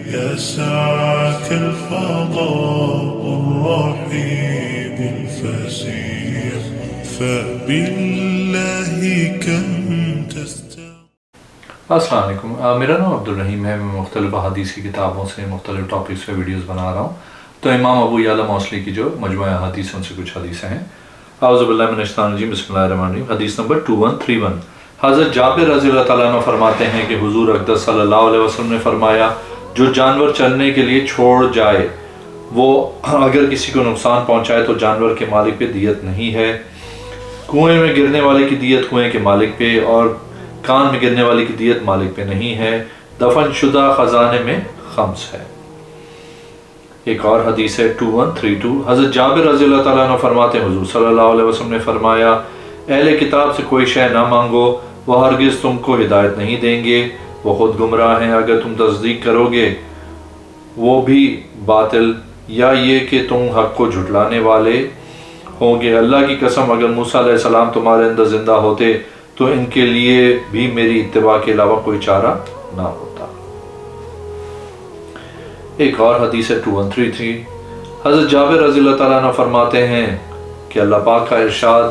يسعك الفضاء الرحيم الفسيح فبالله كم السلام علیکم، میرا نام عبدالرحیم ہے۔ میں مختلف احادیث کی کتابوں سے مختلف ٹاپکس پہ ویڈیوز بنا رہا ہوں۔ تو امام ابو یعلا موصلی کی جو مجموعہ احادیث ان سے کچھ حدیثیں ہیں۔ اعوذ باللہ من الشیطان الرجیم، بسم اللہ الرحمن الرحیم۔ حدیث نمبر 2131، حضرت جابر رضی اللہ تعالیٰ عنہ فرماتے ہیں کہ حضور اقدس صلی اللہ علیہ وسلم نے فرمایا، جو جانور چلنے کے لیے چھوڑ جائے وہ اگر کسی کو نقصان پہنچائے تو جانور کے مالک پہ دیت نہیں ہے۔ کنویں میں گرنے والے کی دیت کنویں کے مالک پہ، اور کان میں گرنے والی کی دیت مالک پہ نہیں ہے۔ دفن شدہ خزانے میں خمس ہے۔ ایک اور حدیث ہے 2132، حضرت جابر رضی اللہ تعالیٰ عنہ فرماتے ہیں حضور صلی اللہ علیہ وسلم نے فرمایا، اہل کتاب سے کوئی شے نہ مانگو، وہ ہرگز تم کو ہدایت نہیں دیں گے، وہ خود گمراہ ہیں۔ اگر تم تصدیق کرو گے وہ بھی باطل، یا یہ کہ تم حق کو جھٹلانے والے ہوں گے۔ اللہ کی قسم اگر موسیٰ علیہ السلام تمہارے اندر زندہ ہوتے تو ان کے لیے بھی میری اتباع کے علاوہ کوئی چارہ نہ ہوتا۔ ایک اور حدیث ہے 2133، حضرت جابر رضی اللہ تعالیٰ عنہ فرماتے ہیں کہ اللہ پاک کا ارشاد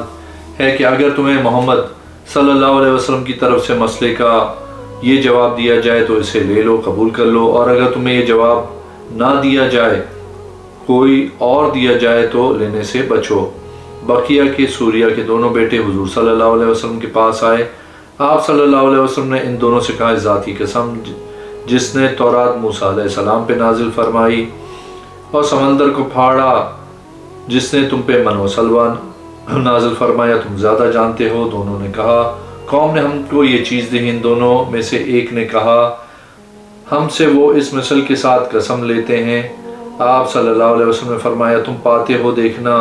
ہے کہ اگر تمہیں محمد صلی اللہ علیہ وسلم کی طرف سے مسئلے کا یہ جواب دیا جائے تو اسے لے لو، قبول کر لو، اور اگر تمہیں یہ جواب نہ دیا جائے، کوئی اور دیا جائے تو لینے سے بچو۔ بقیہ کے سوریہ کے دونوں بیٹے حضور صلی اللہ علیہ وسلم کے پاس آئے۔ آپ صلی اللہ علیہ وسلم نے ان دونوں سے کہا، ذات کی قسم جس نے تورات موسیٰ علیہ السلام پہ نازل فرمائی اور سمندر کو پھاڑا، جس نے تم پہ من و سلوان نازل فرمایا، تم زیادہ جانتے ہو۔ دونوں نے کہا، قوم نے ہم کو یہ چیز دی۔ ان دونوں میں سے ایک نے کہا، ہم سے وہ اس مثل کے ساتھ قسم لیتے ہیں۔ آپ صلی اللہ علیہ وسلم نے فرمایا، تم پاتے ہو دیکھنا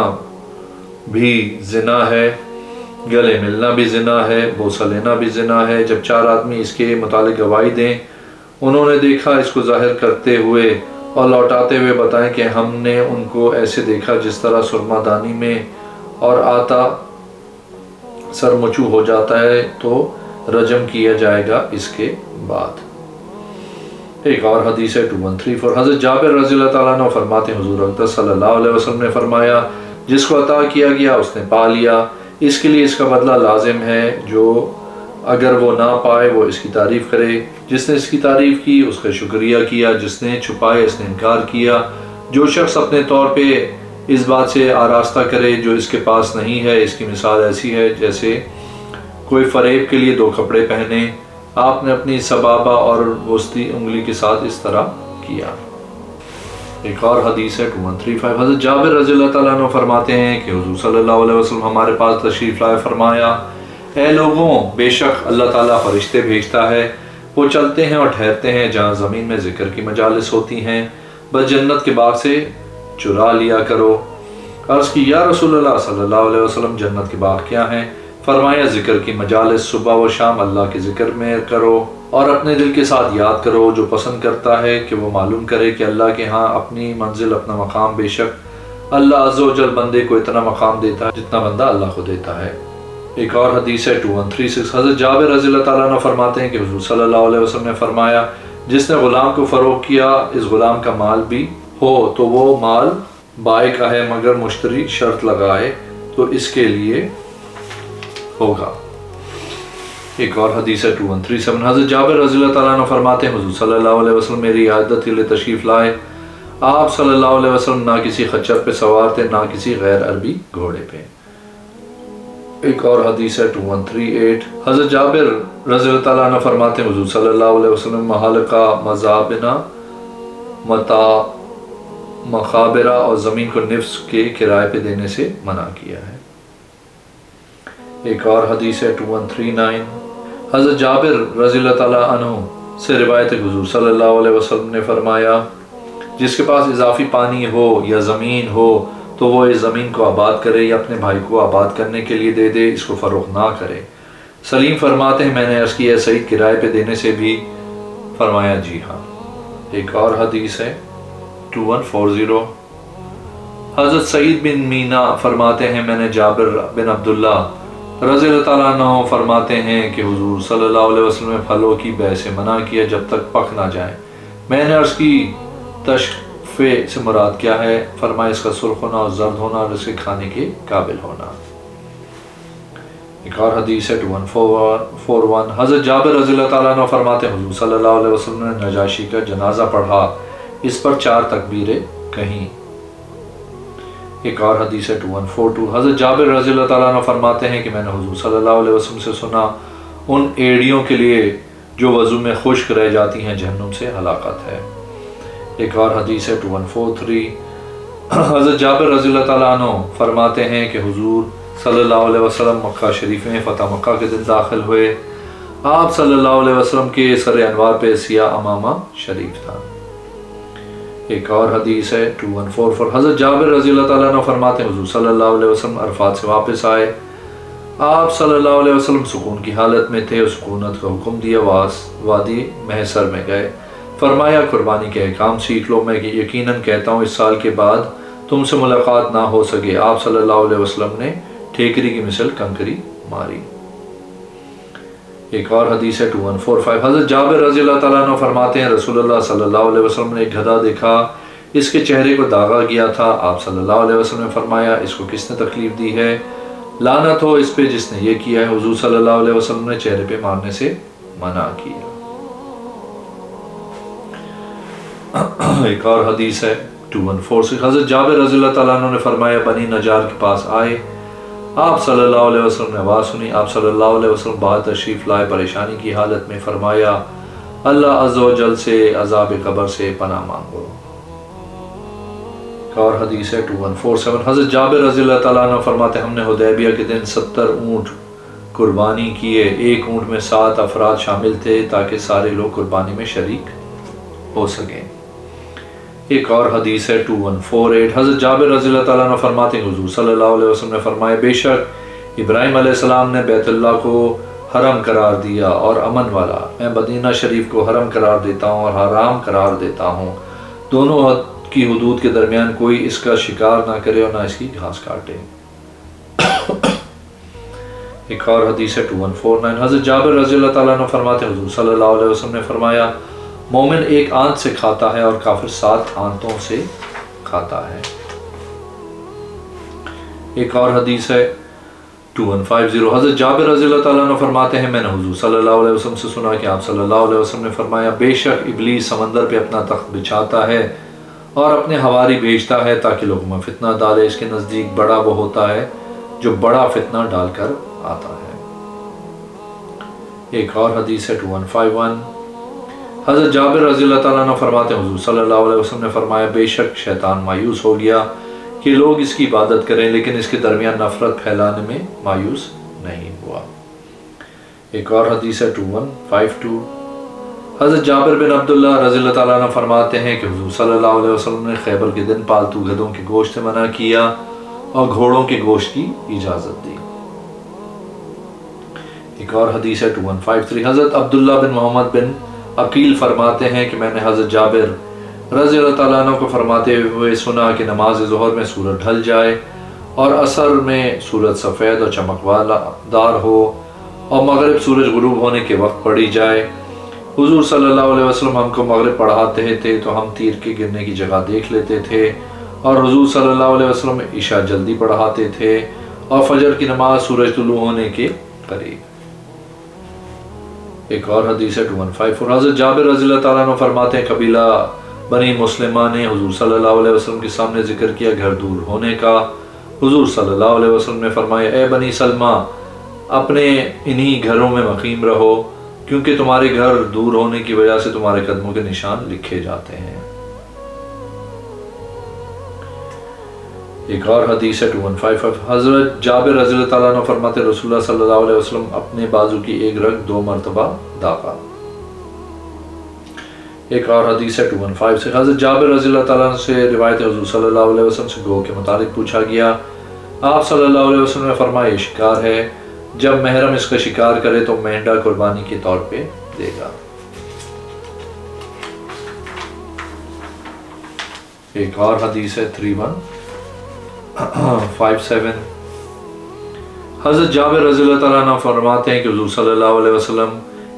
بھی زنا ہے، گلے ملنا بھی زنا ہے، بوسہ لینا بھی زنا ہے۔ جب چار آدمی اس کے متعلق گواہی دیں، انہوں نے دیکھا اس کو ظاہر کرتے ہوئے اور لوٹاتے ہوئے بتائیں کہ ہم نے ان کو ایسے دیکھا جس طرح سرما دانی میں اور آتا سرمچو ہو جاتا ہے، تو رجم کیا جائے گا اس کے بعد۔ ایک اور حدیث ہے 2134، حضرت جابر رضی اللہ تعالیٰ عنہ فرماتے ہیں حضور اقدس صلی اللہ علیہ وسلم نے فرمایا، جس کو عطا کیا گیا اس نے پا لیا، اس کے لیے اس کا بدلہ لازم ہے۔ جو اگر وہ نہ پائے وہ اس کی تعریف کرے، جس نے اس کی تعریف کی اس کا شکریہ کیا، جس نے چھپائے اس نے انکار کیا۔ جو شخص اپنے طور پہ اس بات سے آراستہ کرے جو اس کے پاس نہیں ہے، اس کی مثال ایسی ہے جیسے کوئی فریب کے لیے دو کپڑے پہنے۔ آپ نے اپنی سبابہ اور وسطی انگلی کے ساتھ اس طرح کیا۔ ایک اور حدیث ہے 2135، حضرت جابر رضی اللہ تعالیٰ عنہ فرماتے ہیں کہ حضور صلی اللہ علیہ وسلم ہمارے پاس تشریف لائے، فرمایا، اے لوگوں، بے شک اللہ تعالیٰ فرشتے بھیجتا ہے، وہ چلتے ہیں اور ٹھہرتے ہیں جہاں زمین میں ذکر کی مجالس ہوتی ہیں، بس جنت کے باغ سے چرا لیا کرو۔ عرض کی، یا رسول اللہ صلی اللہ علیہ وسلم جنت کے باغ کیا ہیں؟ فرمایا، ذکر کی مجالس صبح و شام اللہ کے ذکر میں کرو اور اپنے دل کے ساتھ یاد کرو۔ جو پسند کرتا ہے کہ وہ معلوم کرے کہ اللہ کے ہاں اپنی منزل اپنا مقام، بے شک اللہ عز و جل بندے کو اتنا مقام دیتا ہے جتنا بندہ اللہ کو دیتا ہے۔ ایک اور حدیث ہے 2136، حضرت جابر رضی اللہ تعالیٰ عنہ فرماتے ہیں کہ حضور صلی اللہ علیہ وسلم نے فرمایا، جس نے غلام کو فروخت کیا، اس غلام کا مال بھی ہو تو وہ مال بائع کا ہے، مگر مشتری شرط لگائے تو اس کے لیے ہوگا۔ ایک اور حدیث ہے 2137، حضرت جابر رضی اللہ تعالیٰ عنہ فرماتے ہیں حضور صلی اللہ علیہ وسلم میری عیادت کے لیے تشریف لائے۔ آپ صلی اللہ علیہ وسلم نہ کسی خچر پہ سوار تھے نہ کسی غیر عربی گھوڑے پہ۔ ایک اور حدیث ہے 2138، حضرت جابر رضی اللہ تعالیٰ عنہ فرماتے ہیں حضور صلی اللہ علیہ وسلم محالقہ، مزابنہ، مخابرہ اور زمین کو نفس کے کرائے پہ دینے سے منع کیا ہے۔ ایک اور حدیث ہے 2139، حضرت جابر رضی اللہ تعالیٰ عنہ سے روایت ہے حضور صلی اللہ علیہ وسلم نے فرمایا، جس کے پاس اضافی پانی ہو یا زمین ہو تو وہ اس زمین کو آباد کرے یا اپنے بھائی کو آباد کرنے کے لیے دے دے، اس کو فروخت نہ کرے۔ سلیم فرماتے ہیں میں نے عرض کیا، سعید کرائے پہ دینے سے بھی؟ فرمایا جی ہاں۔ ایک اور حدیث ہے 2140، حضرت سعید بن مینا فرماتے ہیں میں نے جابر بن عبداللہ رضی اللہ تعالیٰ عنہ فرماتے ہیں کہ حضور صلی اللہ علیہ وسلم نے پھلوں کی بیع سے منع کیا جب تک پک نہ جائیں۔ میں نے عرض کی تشفے سے مراد کیا ہے؟ فرمایا اس کا سرخ ہونا اور زرد ہونا اور اسے کھانے کے قابل ہونا۔ ایک اور حدیث ہے 2141، حضرت جابر رضی اللہ تعالیٰ عنہ فرماتے ہیں حضور صلی اللہ علیہ وسلم نے نجاشی کا جنازہ پڑھا، اس پر 4 تکبیریں کہیں۔ ایک اور حدیث ہے 2142، حضرت جابر رضی اللہ تعالیٰ عنہ فرماتے ہیں کہ میں نے حضور صلی اللہ علیہ وسلم سے سنا ان ایڑیوں کے لیے جو وضو میں خشک رہ جاتی ہیں جہنم سے ہلاکت ہے۔ ایک اور حدیث ہے 2143، حضرت جابر رضی اللہ تعالیٰ عنہ فرماتے ہیں کہ حضور صلی اللہ علیہ وسلم مکہ شریف میں فتح مکہ کے دن داخل ہوئے، آپ صلی اللہ علیہ وسلم کے سر انوار پہ سیاہ امامہ شریف تھا۔ ایک اور حدیث ہے 2144، حضرت جابر رضی اللہ تعالیٰ عنہ فرماتے ہیں حضور صلی اللہ علیہ وسلم عرفات سے واپس آئے، آپ صلی اللہ علیہ وسلم سکون کی حالت میں تھے اور سکونت کا حکم دیا، وادی محسر میں گئے، فرمایا قربانی کے احکام سیکھ لو، میں یقیناً کہتا ہوں اس سال کے بعد تم سے ملاقات نہ ہو سکے۔ آپ صلی اللہ علیہ وسلم نے ٹھیکری کی مثل کنکری ماری۔ ایک اور حدیث ہے 2145، حضرت جابر رضی اللہ تعالیٰ عنہ فرماتے ہیں رسول اللہ صلی اللہ علیہ وسلم نے ایک گدھا دیکھا، اس کے چہرے کو داغا گیا تھا، آپ صلی اللہ علیہ وسلم نے فرمایا اس کو کس نے تکلیف دی ہے؟ لعنت ہو اس پہ جس نے یہ کیا ہے۔ حضور صلی اللہ علیہ وسلم نے چہرے پہ مارنے سے منع کیا۔ ایک اور حدیث ہے 2146، حضرت جابر رضی اللہ تعالیٰ عنہ نے فرمایا بنی نجار کے پاس آئے، آپ صلی اللہ علیہ وسلم نے آواز سنی، آپ صلی اللہ علیہ وسلم باہر تشریف لائے پریشانی کی حالت میں، فرمایا اللہ عز و جل سے عذاب قبر سے پناہ مانگو۔ ایک اور حدیث ہے 2147، حضرت جابر رضی اللہ تعالیٰ عنہ فرماتے ہم نے حدیبیہ کے دن 70 اونٹ قربانی کیے، ایک اونٹ میں 7 افراد شامل تھے تاکہ سارے لوگ قربانی میں شریک ہو سکیں۔ ایک اور حدیث ہے 2148، حضرت جابر رضی اللہ تعالیٰ عنہ فرماتے ہیں حضور صلی اللہ علیہ وسلم نے فرمایا بے شک ابراہیم علیہ السلام نے بیت اللہ کو حرم قرار دیا اور امن والا، میں مدینہ شریف کو حرم قرار دیتا ہوں اور حرام قرار دیتا ہوں، دونوں کی حدود کے درمیان کوئی اس کا شکار نہ کرے اور نہ اس کی گھاس کاٹے۔ ایک اور حدیث ہے 2149، حضرت جابر رضی اللہ تعالیٰ عنہ فرماتے ہیں حضور صلی اللہ علیہ وسلم نے فرمایا مومن ایک آنت سے کھاتا ہے اور کافر 7 آنتوں سے کھاتا ہے۔ ایک اور حدیث ہے 2150، حضرت جابر رضی اللہ تعالیٰ عنہ فرماتے ہیں میں نے حضور صلی اللہ علیہ وسلم سے سنا کہ آپ صلی اللہ علیہ وسلم نے فرمایا بے شک ابلیس سمندر پہ اپنا تخت بچھاتا ہے اور اپنے ہواری بھیجتا ہے تاکہ لوگوں میں فتنہ ڈالے، اس کے نزدیک بڑا وہ ہوتا ہے جو بڑا فتنہ ڈال کر آتا ہے۔ ایک اور حدیث ہے 2151، حضرت جابر رضی اللہ تعالیٰ عنہ فرماتے ہیں حضور صلی اللہ علیہ وسلم نے فرمایا بے شک شیطان مایوس ہو گیا کہ لوگ اس کی عبادت کریں لیکن اس کے درمیان نفرت پھیلانے میں مایوس نہیں ہوا۔ ایک اور حدیث ہے 2152، حضرت جابر بن عبداللہ رضی اللہ تعالیٰ عنہ فرماتے ہیں کہ حضور صلی اللہ علیہ وسلم نے خیبر کے دن پالتو گدھوں کے گوشت سے منع کیا اور گھوڑوں کے گوشت کی اجازت دی۔ ایک اور حدیث ہے 2153، حضرت عبداللہ بن محمد بن عقیل فرماتے ہیں کہ میں نے حضرت جابر رضی اللہ تعالیٰ عنہ کو فرماتے ہوئے سنا کہ نماز ظہر میں سورج ڈھل جائے اور عصر میں سورج سفید اور چمک دار ہو اور مغرب سورج غروب ہونے کے وقت پڑھی جائے۔ حضور صلی اللہ علیہ وسلم ہم کو مغرب پڑھاتے تھے تو ہم تیر کے گرنے کی جگہ دیکھ لیتے تھے اور حضور صلی اللہ علیہ وسلم عشاء جلدی پڑھاتے تھے اور فجر کی نماز سورج طلوع ہونے کے قریب۔ ایک اور حدیث ہے 2154، حضرت جابر رضی اللہ تعالیٰ عنہ فرماتے ہیں قبیلہ بنی مسلمہ نے حضور صلی اللہ علیہ وسلم کے سامنے ذکر کیا گھر دور ہونے کا۔ حضور صلی اللہ علیہ وسلم نے فرمایا اے بنی سلمہ اپنے انہی گھروں میں مقیم رہو کیونکہ تمہارے گھر دور ہونے کی وجہ سے تمہارے قدموں کے نشان لکھے جاتے ہیں۔ ایک اور حدیث ہے 2155، حضرت جابر رضی اللہ تعالیٰ عنہ فرماتے رسول اللہ صلی اللہ علیہ وسلم اپنے بازو کی ایک رگ 2 مرتبہ داغا۔ ایک اور حدیث ہے 2156، حضرت جابر رضی اللہ تعالیٰ عنہ سے روایت حضور صلی اللہ علیہ وسلم سے گو کے متعلق پوچھا گیا، آپ صلی اللہ علیہ وسلم نے فرمایا یہ شکار ہے، جب محرم اس کا شکار کرے تو مہنڈا قربانی کے طور پہ دے گا۔ ایک اور حدیث ہے 3157، حضرت جابر رضی اللہ تعالیٰ عنہ فرماتے ہیں کہ حضور صلی اللہ علیہ وسلم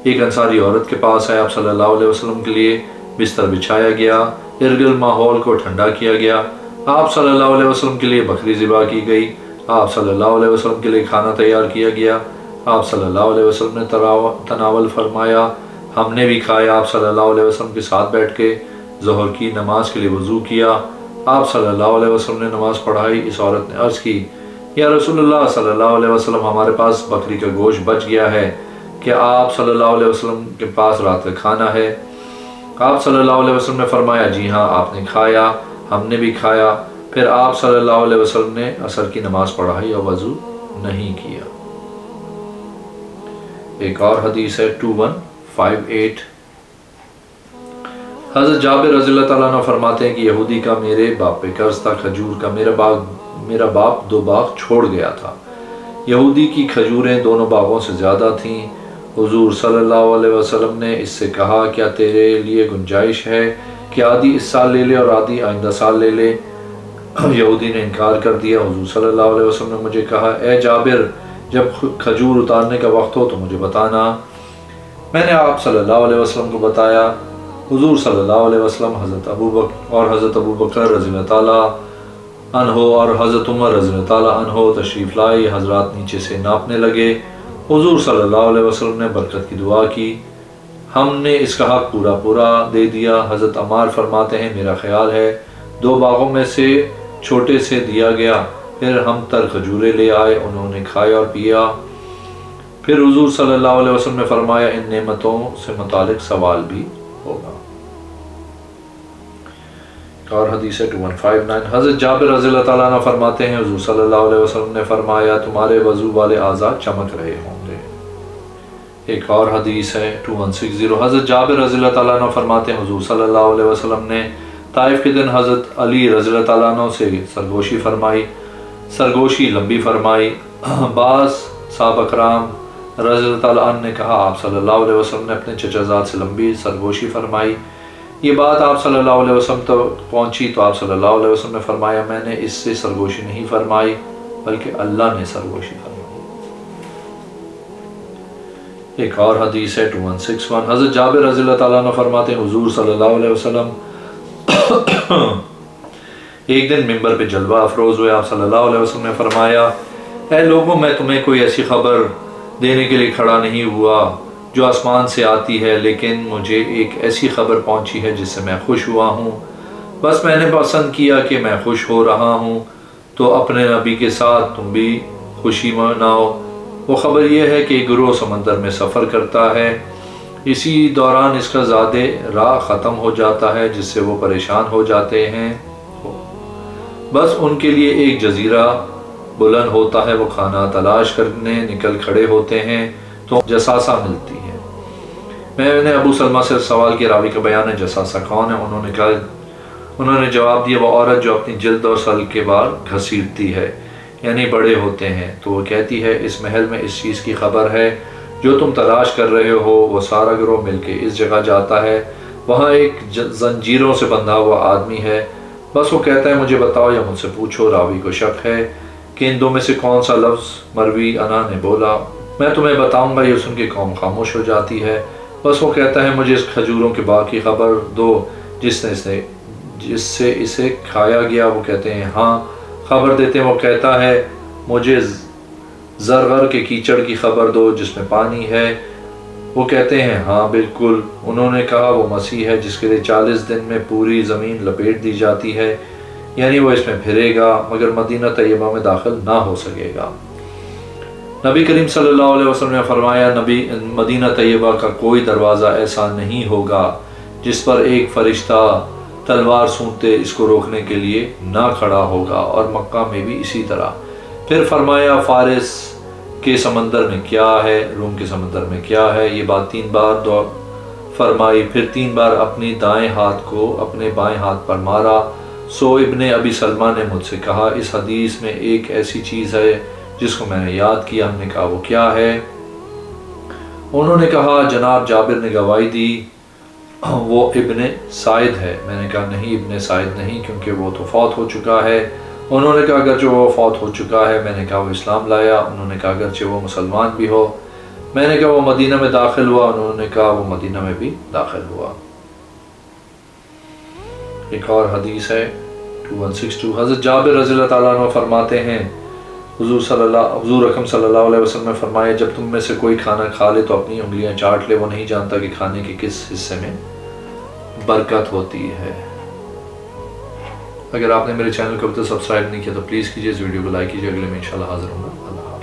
ایک انصاری عورت کے پاس آئے، آپ صلی اللہ علیہ وسلم کے لیے بستر بچھایا گیا، ارد گرد ماحول کو ٹھنڈا کیا گیا، آپ صلی اللہ علیہ وسلم کے لیے بکری ذبح کی گئی، آپ صلی اللہ علیہ وسلم کے لیے کھانا تیار کیا گیا، آپ صلی اللہ علیہ وسلم نے تناول فرمایا، ہم نے بھی کھایا، آپ صلی اللہ علیہ وسلم کے ساتھ بیٹھ کے ظہر کی نماز کے لیے وضو کیا، آپ صلی اللہ علیہ وسلم نے نماز پڑھائی۔ اس عورت نے عرض کی، یا رسول اللہ صلی اللہ علیہ وسلم، ہمارے پاس بکری کا گوشت بچ گیا ہے، کہ آپ صلی اللہ علیہ وسلم کے پاس رات کا کھانا ہے؟ آپ صلی اللہ علیہ وسلم نے فرمایا، جی ہاں، آپ نے کھایا، ہم نے بھی کھایا۔ پھر آپ صلی اللہ علیہ وسلم نے عصر کی نماز پڑھائی اور وضو نہیں کیا۔ ایک اور حدیث ہے 2158، حضرت جابر رضی اللہ تعالیٰ عنہ فرماتے ہیں کہ یہودی کا میرے باپ پہ قرض تھا، کھجور کا، میرا باپ 2 باغ چھوڑ گیا تھا، یہودی کی کھجوریں دونوں باغوں سے زیادہ تھیں۔ حضور صلی اللہ علیہ وسلم نے اس سے کہا، کیا تیرے لیے گنجائش ہے کہ آدھی اس سال لے لے اور آدھی آئندہ سال لے لے؟ یہودی نے انکار کر دیا۔ حضور صلی اللہ علیہ وسلم نے مجھے کہا، اے جابر، جب کھجور اتارنے کا وقت ہو تو مجھے بتانا۔ میں نے آپ صلی اللہ علیہ وسلم کو بتایا۔ حضور صلی اللہ علیہ وسلم حضرت ابو بکر رضی اللہ تعالیٰ عنہ اور حضرت عمر رضی اللہ تعالیٰ عنہ تشریف لائے۔ حضرات نیچے سے ناپنے لگے۔ حضور صلی اللہ علیہ وسلم نے برکت کی دعا کی، ہم نے اس کا حق پورا دے دیا۔ حضرت عمار فرماتے ہیں، میرا خیال ہے 2 باغوں میں سے چھوٹے سے دیا گیا، پھر ہم تر کھجورے لے آئے، انہوں نے کھایا اور پیا۔ پھر حضور صلی اللہ علیہ وسلم نے فرمایا، ان نعمتوں سے متعلق سوال بھی ہوگا۔ اور حدیث 2159، حضرت جابر رضی اللہ تعالیٰ عنہ فرماتے ہیں، حضور صلی اللہ علیہ وسلم نے فرمایا، تمہارے وضو والے اعضاء چمک رہے ہوں گے۔ ایک اور حدیث ہے 2160، حضرت جابر رضی اللہ تعالیٰ عنہ فرماتے ہیں، حضور صلی اللہ علیہ وسلم نے طائف کے دن حضرت علی رضی اللہ تعالیٰ عنہ سے سرگوشی لمبی فرمائی۔ بعض صحابہ کرام رضی اللہ تعالیٰ عنہ نے کہا، آپ صلی اللہ علیہ وسلم نے اپنے چچا زاد سے لمبی سرگوشی فرمائی۔ یہ بات آپ صلی اللہ علیہ وسلم تک پہنچی تو آپ صلی اللہ علیہ وسلم نے فرمایا، میں نے اس سے سرگوشی نہیں فرمائی بلکہ اللہ نے سرگوشی فرمائی۔ ایک اور حدیث ہے 2161، حضرت جابر رضی اللہ تعالیٰ عنہ فرماتے ہیں، حضور صلی اللہ علیہ وسلم ایک دن منبر پہ جلوہ افروز ہوئے۔ آپ صلی اللہ علیہ وسلم نے فرمایا، اے لوگوں، میں تمہیں کوئی ایسی خبر دینے کے لیے کھڑا نہیں ہوا جو آسمان سے آتی ہے، لیکن مجھے ایک ایسی خبر پہنچی ہے جس سے میں خوش ہوا ہوں۔ بس میں نے پسند کیا کہ میں خوش ہو رہا ہوں تو اپنے نبی کے ساتھ تم بھی خوشی مناؤ۔ وہ خبر یہ ہے کہ ایک گروہ سمندر میں سفر کرتا ہے، اسی دوران اس کا زیادہ راہ ختم ہو جاتا ہے جس سے وہ پریشان ہو جاتے ہیں۔ بس ان کے لیے ایک جزیرہ بلند ہوتا ہے، وہ کھانا تلاش کرنے نکل کھڑے ہوتے ہیں تو جساسہ ملتی ہے۔ میں نے ابو سلمہ سے سوال کیا، راوی کا بیان ہے، جساسہ کون ہے؟ انہوں نے جواب دیا، وہ عورت جو اپنی جلد اور سل کے بال گھسیٹتی ہے، یعنی بڑے ہوتے ہیں۔ تو وہ کہتی ہے، اس محل میں اس چیز کی خبر ہے جو تم تلاش کر رہے ہو۔ وہ سارا گروہ مل کے اس جگہ جاتا ہے، وہاں ایک زنجیروں سے بندھا ہوا آدمی ہے، بس وہ کہتا ہے، مجھے بتاؤ یا مجھ سے پوچھو۔ راوی کو شک ہے کہ ان دو میں سے کون سا لفظ مروی انا نے بولا۔ میں تمہیں بتاؤں گا، یہ سن کے قوم خاموش ہو جاتی ہے۔ بس وہ کہتا ہے، مجھے اس کھجوروں کے باغ کی خبر دو جس سے اسے کھایا گیا۔ وہ کہتے ہیں، ہاں خبر دیتے ہیں۔ وہ کہتا ہے، مجھے زرغر کے کیچڑ کی خبر دو جس میں پانی ہے۔ وہ کہتے ہیں، ہاں بالکل۔ انہوں نے کہا، وہ مسیح ہے جس کے لیے 40 دن میں پوری زمین لپیٹ دی جاتی ہے، یعنی وہ اس میں پھرے گا مگر مدینہ طیبہ میں داخل نہ ہو سکے گا۔ نبی کریم صلی اللہ علیہ وسلم نے فرمایا، مدینہ طیبہ کا کوئی دروازہ ایسا نہیں ہوگا جس پر ایک فرشتہ تلوار سونتے اس کو روکنے کے لیے نہ کھڑا ہوگا، اور مکہ میں بھی اسی طرح۔ پھر فرمایا، فارس کے سمندر میں کیا ہے، روم کے سمندر میں کیا ہے؟ یہ بات 3 بار فرمائی، پھر 3 بار اپنی دائیں ہاتھ کو اپنے بائیں ہاتھ پر مارا۔ سو ابن ابی سلمہ نے مجھ سے کہا، اس حدیث میں ایک ایسی چیز ہے جس کو میں نے یاد کیا۔ ہم نے کہا، وہ کیا ہے؟ انہوں نے کہا، جناب جابر نے گواہی دی، وہ ابن سعید ہے۔ میں نے کہا، نہیں، ابن سعید نہیں، کیونکہ وہ تو فوت ہو چکا ہے۔ انہوں نے کہا، اگرچہ وہ فوت ہو چکا ہے۔ میں نے کہا، وہ اسلام لایا۔ انہوں نے کہا، اگرچہ وہ مسلمان بھی ہو۔ میں نے کہا، وہ مدینہ میں داخل ہوا۔ انہوں نے کہا، وہ مدینہ میں بھی داخل ہوا۔ ایک اور حدیث ہے 2162، حضرت جابر رضی اللہ تعالیٰ عنہ فرماتے ہیں حضور اکرم صلی اللہ علیہ وسلم نے فرمایا جب تم میں سے کوئی کھانا کھا لے تو اپنی انگلیاں چاٹ لے، وہ نہیں جانتا کہ کھانے کے کس حصے میں برکت ہوتی ہے۔ اگر آپ نے میرے چینل کو اب تک سبسکرائب نہیں کیا تو پلیز کیجئے، اس ویڈیو کو لائک کیجئے۔ اگلے میں انشاءاللہ حاضر ہوں گا۔ اللہ حافظ۔